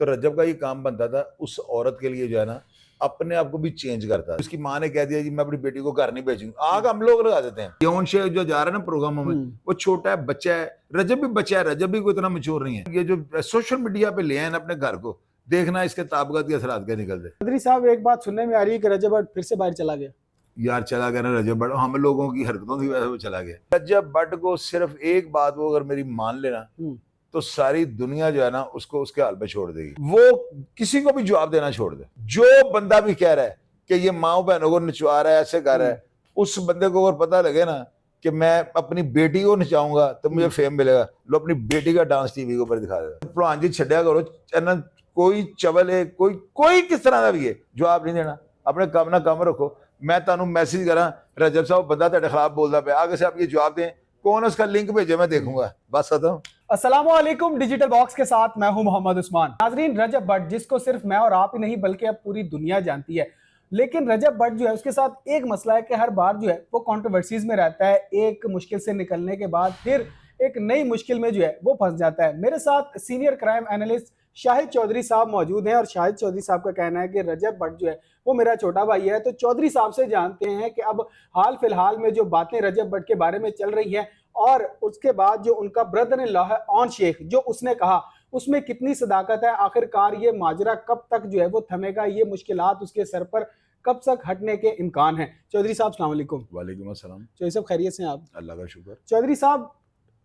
तो रजब का ये काम बनता था उस औरत के लिए जो है ना अपने आप को भी चेंज करता है। उसकी माँ ने कह दिया जी मैं अपनी बेटी को घर नहीं भेजूंगी, आग हम लोग लगा देते हैं। यौन शे जो जा रहा है ना प्रोग्रामों में, वो छोटा है, बच्चा है, रजब भी बच्चा है, रजब भी कोई इतना मैच्योर नहीं है। ये जो सोशल मीडिया पे ले आए ना अपने घर को, देखना इसके ताबगत के असरात क्या निकलते। चौधरी साहब एक बात सुनने में आ रही है कि रजब भट्ट फिर से बाहर चला गया। यार चला गया ना रजब भट्ट, हम लोगों की हरकतों की वजह से वो चला गया। रजब भट्ट को सिर्फ एक बात वो अगर मेरी मान लेना तो सारी दुनिया जो है ना उसको उसके हाल पे छोड़ देगी। वो किसी को भी जवाब देना छोड़ दे। जो बंदा भी कह रहा है कि ये माओ बहनों को नचवा रहा है, ऐसे कर रहा है, उस बंदे को अगर पता लगे ना कि मैं अपनी बेटी को नचाऊंगा तो मुझे फेम मिलेगा, लो अपनी बेटी का डांस टीवी के ऊपर दिखा देगा। भलवान जी छड्या करो, चैनल कोई चवल है, कोई किस तरह का भी है, जवाब नहीं देना, अपने काम ना काम रखो। मैं तुहानू मैसेज करा रजब साहब बंदा तेरे खिलाफ बोलता पे, आगे से आप ये जवाब दें, कौन उसका लिंक भेजे मैं देखूंगा। बस खत्म। अस्सलामुअलैकुम, डिजिटल बॉक्स के साथ मैं हूं मोहम्मद उस्मान। नाजरीन, रजब भट्ट जिसको सिर्फ मैं और आप ही नहीं बल्कि अब पूरी दुनिया जानती है, लेकिन रजब भट्ट जो है उसके साथ एक मसला है कि हर बार जो है वो कंट्रोवर्सीज में रहता है। एक मुश्किल से निकलने के बाद फिर एक नई मुश्किल में जो है वो फंस जाता है। मेरे साथ senior crime analyst Shahid Chaudhary साहब मौजूद हैं और शाहिद चौधरी साहब का कहना है कि रजब भट्ट जो है वो मेरा छोटा भाई है। तो चौधरी साहब से जानते हैं कि अब हाल फिलहाल में जो बातें रजब भट्ट के बारे में चल रही हैं और उसके बाद जो उनका ब्रदर इन लॉ है ऑन शेख जो उसने कहा उसमें कितनी सदाकत है, आखिरकार ये माजरा कब तक जो है वो थमेगा, ये मुश्किलात उसके सर पर कब तक हटने के इम्कान हैं। चौधरी साहब अस्सलाम वालेकुम। वालेकुम अस्सलाम। चौधरी साहब खैरियत से हैं आप? अल्लाह का शुक्र। चौधरी साहब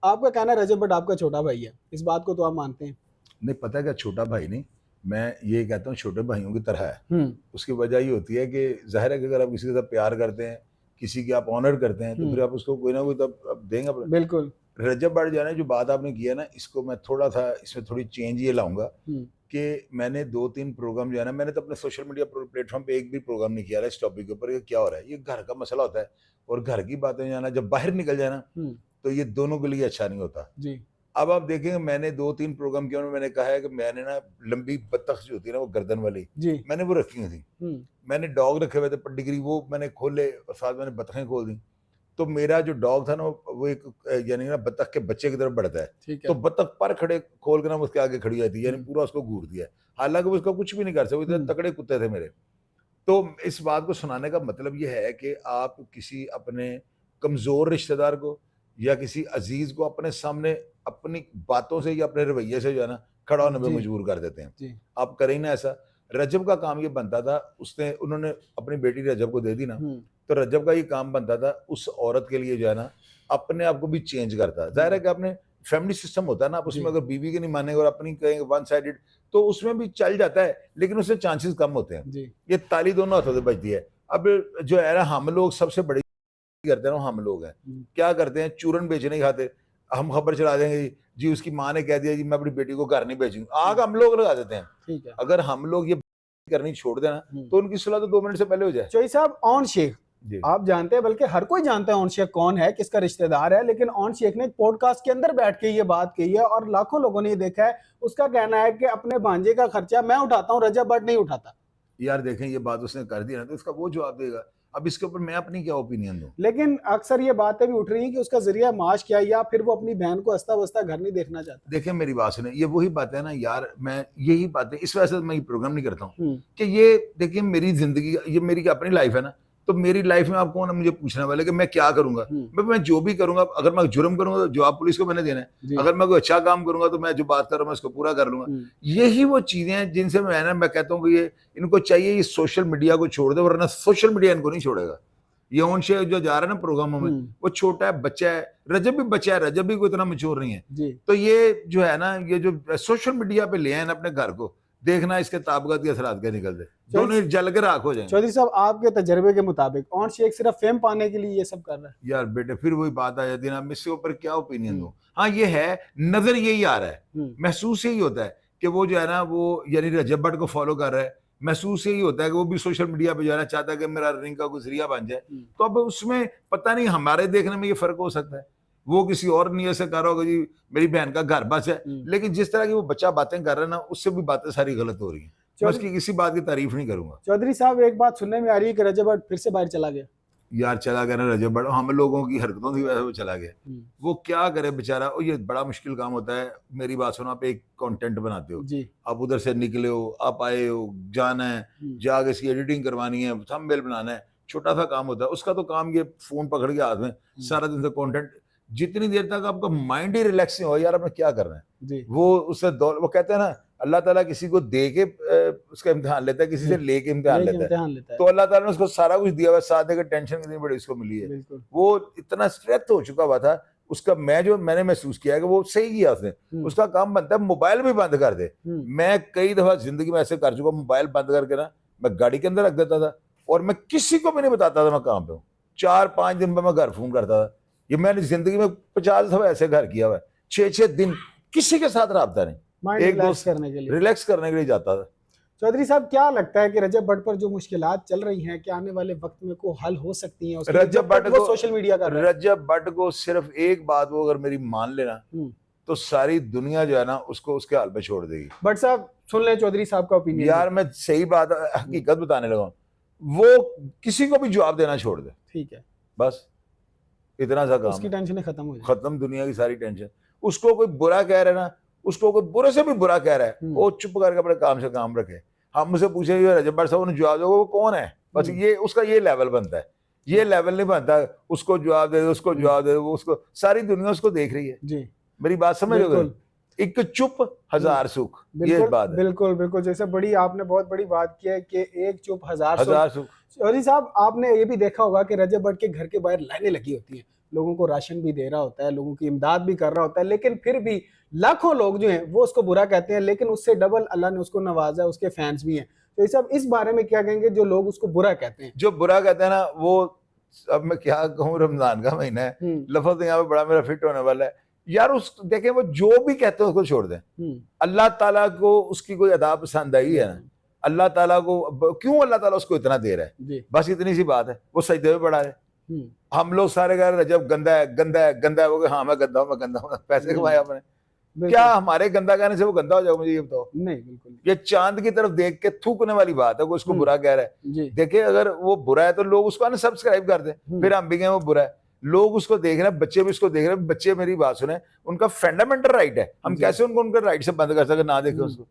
आपका कहना है रजब भट्ट आपका छोटा भाई है, इस बात को तो आप मानते हैं? नहीं, पता है क्या, छोटा भाई नहीं, मैं ये कहता हूँ छोटे भाइयों की तरह है। उसकी वजह ये होती है कि जाहिर है कि अगर आप किसी के साथ प्यार करते हैं, किसी की आप ऑनर करते हैं, तो फिर आप उसको कोई ना कोई तो आप देंगे अपने। बिल्कुल। रजब भट्ट जो है ना, जो बात आपने किया ना, इसको मैं थोड़ा सा इसमें थोड़ी चेंज ये लाऊंगा कि मैंने 2-3 प्रोग्राम जो है ना, मैंने तो अपने सोशल मीडिया प्लेटफॉर्म पे एक भी प्रोग्राम नहीं किया है इस टॉपिक के ऊपर। ये क्या हो रहा है, ये घर का मसला होता है और घर की बातें जो है ना जब बाहर निकल जाए ना तो ये दोनों के लिए अच्छा नहीं होता जी। अब आप देखेंगे मैंने 2-3 प्रोग्राम किया, मैंने कहा है कि मैंने ना लंबी बत्तख जो होती है ना वो गर्दन वाली जी, मैंने वो रखी हुई थी। मैंने डॉग रखे हुए थे पेडिग्री, वो मैंने खोले और साथ मैंने बत्तखें खोल दी। तो मेरा जो डॉग था ना वो एक यानी ना बत्तख के बच्चे की तरफ बढ़ता है, तो बत्तख पर खड़े खोल के ना उसके आगे खड़ी जाती है, यानी पूरा उसको घूर दिया। हालांकि उसका कुछ भी नहीं कर सकते, इतने तकड़े कुत्ते थे मेरे। तो इस बात को सुनाने का मतलब ये है कि आप किसी अपने कमजोर रिश्तेदार को या किसी अजीज को अपने सामने अपनी बातों से या अपने रवैये से जो है ना खड़ा होने में मजबूर कर देते हैं। आप करें ना ऐसा। रजब का काम ये बनता था, उन्होंने अपनी बेटी रजब को दे दी ना, तो रजब का ये काम बनता था उस औरत के लिए जो है ना अपने आप को भी चेंज करता। जाहिर है कि अपने फैमिली सिस्टम होता है ना, उसमें अगर बीवी के नहीं मानेंगे और अपनी कहेंगे वन साइडेड तो उसमें भी चल जाता है, लेकिन उससे चांसेस कम होते हैं। ये ताली दोनों हाथों से बजती है। अब जो है ना हम लोग सबसे बड़ी करते हैं, हम लोग हैं क्या करते हैं, चूरन बेचने ही खाते हम खबर चला देंगे जी उसकी माँ ने कह दिया जी मैं अपनी बेटी को घर नहीं भेजूंगी, आग हम लोग लगा देते हैं। ठीक है, अगर हम लोग ये करनी छोड़ देना तो उनकी सुलह तो 2 मिनट से पहले हो जाए। चौधरी साहब, ऑन शेख आप जानते हैं, बल्कि हर कोई जानता है ऑन शेख कौन है, किसका रिश्तेदार है, लेकिन ऑन शेख ने एक पॉडकास्ट के अंदर बैठ के ये बात कही है और लाखों लोगों ने ये देखा है। उसका कहना है कि अपने भांजे का खर्चा मैं उठाता हूँ, रजब भट्ट नहीं उठाता। यार देखें ये बात उसने कर दी ना तो इसका वो जवाब देगा। अब इसके ऊपर मैं अपनी क्या ओपिनियन दूं? लेकिन अक्सर ये बातें भी उठ रही हैं कि उसका जरिया माश क्या, या फिर वो अपनी बहन को हंसता बसता घर नहीं देखना चाहता। देखें मेरी बात सुने, ये वही बात है ना यार, मैं यही बातें इस वजह से मैं ये प्रोग्राम नहीं करता हूँ कि ये देखिए मेरी जिंदगी, ये मेरी अपनी लाइफ है ना, तो मेरी लाइफ में आप कौन है मुझे पूछने वाले कि मैं क्या करूंगा। मैं जो भी करूंगा, अगर मैं जुर्म करूंगा तो जवाब पुलिस को मैंने देना है, अगर मैं कोई अच्छा काम करूंगा तो मैं जो बात कर रहा हूँ मैं उसको पूरा कर लूंगा। यही वो चीजें हैं जिनसे मैं कहता हूँ कि ये इनको चाहिए ये सोशल मीडिया को छोड़ दे, वरना सोशल मीडिया इनको नहीं छोड़ेगा। यौन शे जो जा रहा है ना प्रोग्रामों में, वो छोटा है, बच्चा है, रजब भी बच्चा है, रजब भी कोई इतना मैच्योर नहीं है। तो ये जो है ना, ये जो सोशल मीडिया पे ले आए ना अपने घर को, देखना इसके ताबगत के असरात क्या निकलते, दोनों जल के राख हो जाएंगे। चौधरी साहब, आपके तजर्बे के मुताबिक ऑन शेख सिर्फ फेम पाने के लिए ये सब कर रहा है? यार बेटे फिर वही बात आ जाती है ना, मैं इसके ऊपर क्या ओपिनियन दूं। हाँ ये है, नजर यही आ रहा है, महसूस यही होता है कि वो जो है ना वो यानी रजब भट्ट को फॉलो कर रहा है, महसूस यही होता है कि वो भी सोशल मीडिया पे जाना चाहता है कि मेरा रनिंग का कोई जरिया बन जाए। तो अब उसमें पता नहीं हमारे देखने में ये फर्क हो सकता है, वो किसी और नीयत से कर रहा होगा जी मेरी बहन का घर बस है, लेकिन जिस तरह की वो बच्चा बातें कर रहा है ना उससे भी बातें सारी गलत हो रही है। मैं उसकी किसी बात की तारीफ नहीं करूंगा। चौधरी साहब, एक बात सुनने में आ रही है कि रजब भट्ट फिर से बाहर चला गया। यार चला गया ना रजब बट, हम लोगों की हरकतों की वजह से वो चला गया। वो क्या करे बेचारा, और ये बड़ा मुश्किल काम होता है। मेरी बात सुनो, आप एक कंटेंट बनाते हो जी आप उधर से निकले हो, आप आए हो, जाना है, जाके इसकी एडिटिंग करवानी है, थंबनेल बनाना है, छोटा सा काम होता है। उसका तो काम ये फोन पकड़ के हाथ में सारा दिन से कंटेंट, जितनी देर तक आपका माइंड ही रिलैक्स नहीं हो यार आपने क्या करना है जी वो उससे वो कहते हैं ना अल्लाह ताला किसी को दे के उसका इम्तिहान लेता है, किसी से लेके इम्तिहान लेके लेता है। इम्तिहान लेता है तो अल्लाह ताला ने उसको सारा कुछ दिया हुआ है, साथ देकर टेंशन कितनी बड़ी उसको मिली है। बिल्कुल वो इतना स्ट्रेस हो चुका हुआ था उसका, मैंने महसूस किया है कि वो सही किया उसने। उसका काम बनता है मोबाइल भी बंद कर दे। मैं कई दफा जिंदगी में ऐसे कर चुका, मोबाइल बंद करके ना मैं गाड़ी के अंदर रख देता था और मैं किसी को भी नहीं बताता था मैं कहाँ पे हूँ। 4-5 दिन में मैं घर फोन करता था। ये मैंने जिंदगी में 50 दफा ऐसे घर किया हुआ है। 6-6 दिन किसी के साथ रब्ता नहीं, माइंड एक रिलैक्स दोस्त करने के लिए। रिलैक्स करने के लिए जाता था। चौधरी साहब क्या लगता है कि रजब भट्ट पर जो मुश्किलात चल रही हैं क्या आने वाले वक्त में को हल हो सकती हैं? उसके लिए रजब जब तक भट्ट वो को सोशल मीडिया कर रहा है। रजब भट्ट को सिर्फ एक बात वो अगर मेरी मान लेना तो सारी दुनिया जो है ना उसको उसके हाल पे छोड़ देगी। भट्ट साहब सुन ले चौधरी साहब का ओपिनियन। यार मैं सही बात हकीकत बताने लगा, वो किसी को भी जवाब देना छोड़ दे, ठीक है, बस इतना सा काम उसकी है। टेंशन खत्म हो जाए। खत्म दुनिया की सारी टेंशन। उसको कोई बुरा कह रहा है ना, उसको कोई बुरे से भी बुरा कह रहा है, वो चुप करके अपने काम से काम रखे। हम मुझसे पूछे रजब भट्ट साहब ने जवाब दो वो कौन है, बस ये उसका ये लेवल बनता है। ये लेवल नहीं बनता उसको जवाब दे दो, उसको जवाब दे दो, वो उसको सारी दुनिया उसको देख रही है। जी मेरी बात समझ रहे? एक चुप हजार सुख, ये बात है। बिल्कुल बिल्कुल, जैसे बड़ी आपने बहुत बड़ी बात की है कि एक चुप हजार सुख। चौधरी साहब आपने ये भी देखा होगा कि रजब भट्ट के घर के बाहर लाइनें लगी होती हैं, लोगों को राशन भी दे रहा होता है, लोगों की इमदाद भी कर रहा होता है, लेकिन फिर भी लाखों लोग जो हैं वो उसको बुरा कहते हैं, लेकिन उससे डबल अल्लाह ने उसको नवाजा, उसके फैंस भी हैं। तो ये सब इस बारे में क्या कहेंगे जो लोग उसको बुरा कहते हैं? जो बुरा कहते हैं ना वो, अब मैं क्या कहूँ, रमजान का महीना है, लफ्ज यहाँ पे बड़ा मेरा फिट होने वाला है यार। उस देखें वो जो भी कहते हैं उसको छोड़ दें। अल्लाह ताला को उसकी कोई अदा पसंद आई है ना, अल्लाह ताला को क्यों अल्लाह ताला उसको इतना दे रहा है, बस इतनी सी बात है। वो सजदे में पड़ा है, हम लोग सारे कह रहे रजब गंदा है गंदा है गंदा है, वो हाँ मैं गंदा हूँ, मैं गंदा हूँ, पैसे कमाए आपने, क्या हमारे गंदा कहने से वो गंदा हो जाएगा? मुझे ये बताओ। नहीं बिल्कुल, ये चांद की तरफ देख के थूकने वाली बात है, वो उसको बुरा कह रहा है। देखे अगर वो बुरा है तो लोग उसको अनसब्सक्राइब कर दें, फिर हम भी कहें वो बुरा है। लोग उसको देख रहे हैं, बच्चे भी उसको देख रहे हैं। बच्चे मेरी बात सुने, उनका फंडामेंटल राइट है, हम कैसे उनको उनके राइट से बंद कर सके ना देखे उसको?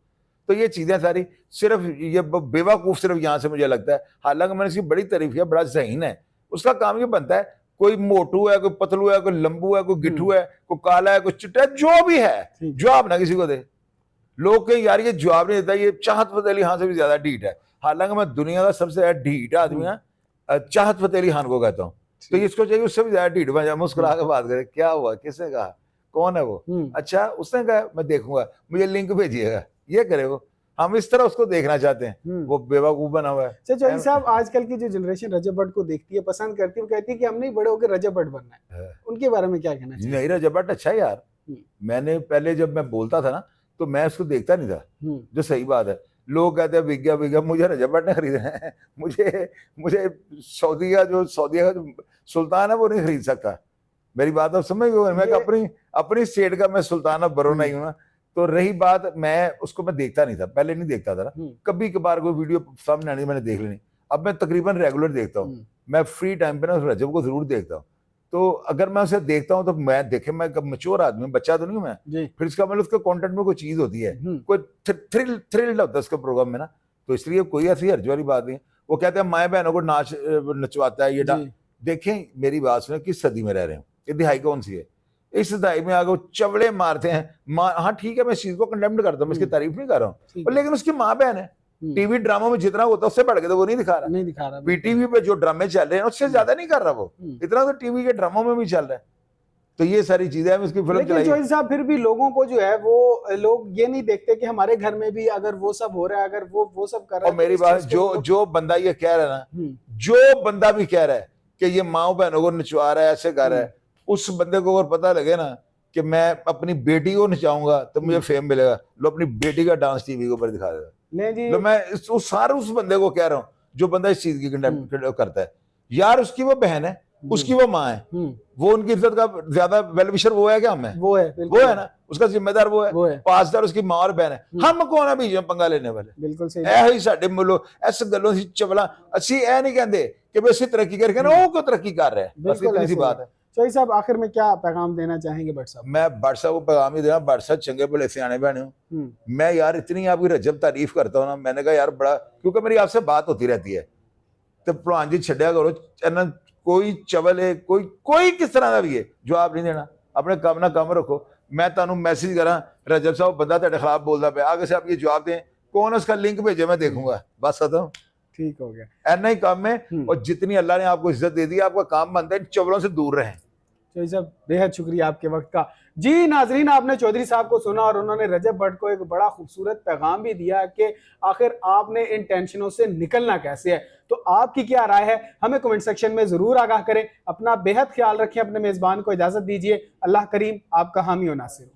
तो ये चीजें सारी सिर्फ ये बेवकूफ सिर्फ यहाँ से मुझे लगता है। हालांकि मैंने इसकी बड़ी तारीफ किया, बड़ा ज़हीन है, उसका काम ये बनता है, कोई मोटू है, कोई पतलू है, कोई लंबू है, कोई गिट्ठू है, कोई काला है, कोई चिट्टा है, जो भी है, जवाब ना किसी को दे। लोग कहें यार ये जवाब नहीं देता, ये चाहत फतेह अली खान से भी ज्यादा ढीठ है। हालांकि मैं दुनिया का सबसे ज्यादा ढीठ आदमी है चाहत फतेह अली खान को कहता हूँ। तो इसको चाहिए उससे भी ज्यादा ढीठ बन, मुस्कुरा के बात करे, क्या हुआ, किसने कहा, कौन है वो, अच्छा उसने कहा, मैं देखूंगा, मुझे लिंक भेजिएगा, ये करे वो। हम इस तरह उसको देखना चाहते हैं, वो बेवकूफ बना हुआ है। चौधरी साहब आजकल की जो जनरेशन रजब भट्ट को देखती है, पसंद करती है, वो कहती है कि हम नहीं बड़े होकर रजब भट्ट बनना है, उनके बारे में क्या कहना चाहिए? नहीं, रजब भट्ट अच्छा है यार। मैंने पहले जब मैं बोलता था ना तो मैं उसको देखता नहीं था, जो सही बात है। लोग कहते हैं विज्ञा विज्ञा, मुझे रजब भट्ट ने खरीदना है, मुझे सऊदीया का जो सुल्तान है वो नहीं खरीद सकता। मेरी बात आप समझ गए? मैं अपनी स्टेट का मैं सुल्तान ऑफ बरो नहीं हूँ ना। तो रही बात, मैं उसको मैं देखता नहीं था, पहले नहीं देखता था ना, कभी कभार कोई वीडियो सामने आने मैंने देख लेनी। अब मैं तकरीबन रेगुलर देखता हूँ, मैं फ्री टाइम पे ना रजब को जरूर देखता हूँ। तो अगर मैं उसे देखता हूँ तो मैं देखे, मैं मैच्योर आदमी हूँ, बच्चा तो नहीं हूँ मैं। फिर इसका मतलब उसके कंटेंट में कोई चीज होती है, कोई थ्रिल होता है उसके प्रोग्राम में ना, तो इसलिए कोई ऐसी हर्ज वाली बात नहीं। वो कहते हैं माए बहनों को नचवाता है ये देखें मेरी बात सुने, किस सदी में रह रहे हो, ये दिहाई कौन सी है? इस दहाई में आगे चवड़े मारते हैं। हाँ ठीक है, मैं इस चीज को कंडेम करता हूँ, मैं इसकी तारीफ नहीं कर रहा हूँ, लेकिन उसकी माँ बहन है। टीवी ड्रामा में जितना होता है उससे बढ़ के तो वो नहीं दिखा रहा। पीटीवी पे जो ड्रामे चल रहे हैं उससे ज्यादा नहीं कर रहा वो, इतना तो टीवी के ड्रामों में भी चल रहा है। तो ये सारी चीजें हम इसकी फिल्म चलाई। लेकिन साहब फिर भी लोगों को जो है वो लोग ये नहीं देखते कि हमारे घर में भी अगर वो सब हो रहा है, अगर वो सब कर रहा है। और मेरी बात, जो बंदा ये कह रहा है ना, जो बंदा भी कह रहा है कि ये माँ बहनों को नचवा रहा है, ऐसे कर रहा है, उस बंदे को अगर पता लगे ना कि मैं अपनी बेटी को नचाऊंगा तो मुझे फेम मिलेगा, लो अपनी बेटी का डांस टीवी के ऊपर दिखा देगा। तो मैं उस बंदे को कह रहा हूँ जो बंदा इस चीज की कंडेम करता है। यार उसकी वो बहन है, उसकी वो माँ है, वो उनकी इज्जत का ज्यादा वेलविशर वो है क्या? हम है, वो है, वो है ना, उसका जिम्मेदार वो है, पासदार उसकी माँ और बहन है। हम कौन है भी पंगा लेने वाले? बिल्कुल सही। ਇਹ ਹੀ ਸਾਡੇ ਮੁੱਲੋਂ ਇਸ ਗੱਲੋਂ ਅਸੀਂ ਚਵਲਾ, ਅਸੀਂ ਇਹ ਨਹੀਂ ਕਹਿੰਦੇ ਕਿ ਵੀ ਅਸੀਂ ਤਰੱਕੀ ਕਰਕੇ ਨਾ ਉਹ ਕਿਉਂ ਤਰੱਕੀ ਕਰ ਰਿਹਾ ਹੈ। बस इतनी सी बात है। चौधरी साहब आखिर में क्या पैगाम देना चाहेंगे भट्ट साहब? मैं भट्ट साहब को पैगाम ही देना, भट्ट साहब चंगे भले सियाने बहने हो। मैं यार इतनी आपकी रजब तारीफ करता हूँ ना, मैंने कहा यार बड़ा, क्योंकि मेरी आपसे बात होती रहती है, तो भलवान जी छड्या करो, कोई चवल है, कोई किस तरह का भी है, जवाब नहीं देना, अपने कम ना कम रखो। मैं तुहानू मैसेज करा, रजब साहब बंदा तेरे खिलाफ बोलता पे, आगे से आप ये जवाब दें, कौन उसका लिंक भेजे, मैं देखूंगा, बस खत्म। ठीक हो गया, ऐना ही काम है। और जितनी अल्लाह ने आपको इज्जत दे दी, आपका काम बनता है चवलों से दूर रहें। चौधरी साहब बेहद शुक्रिया आपके वक्त का। जी नाजरीन, आपने चौधरी साहब को सुना और उन्होंने रजब भट्ट को एक बड़ा खूबसूरत पैगाम भी दिया कि आखिर आपने इन टेंशनों से निकलना कैसे है। तो आपकी क्या राय है, हमें कमेंट सेक्शन में जरूर आगाह करें। अपना बेहद ख्याल रखें, अपने मेजबान को इजाजत दीजिए। अल्लाह करीम आपका हामी और नासिर।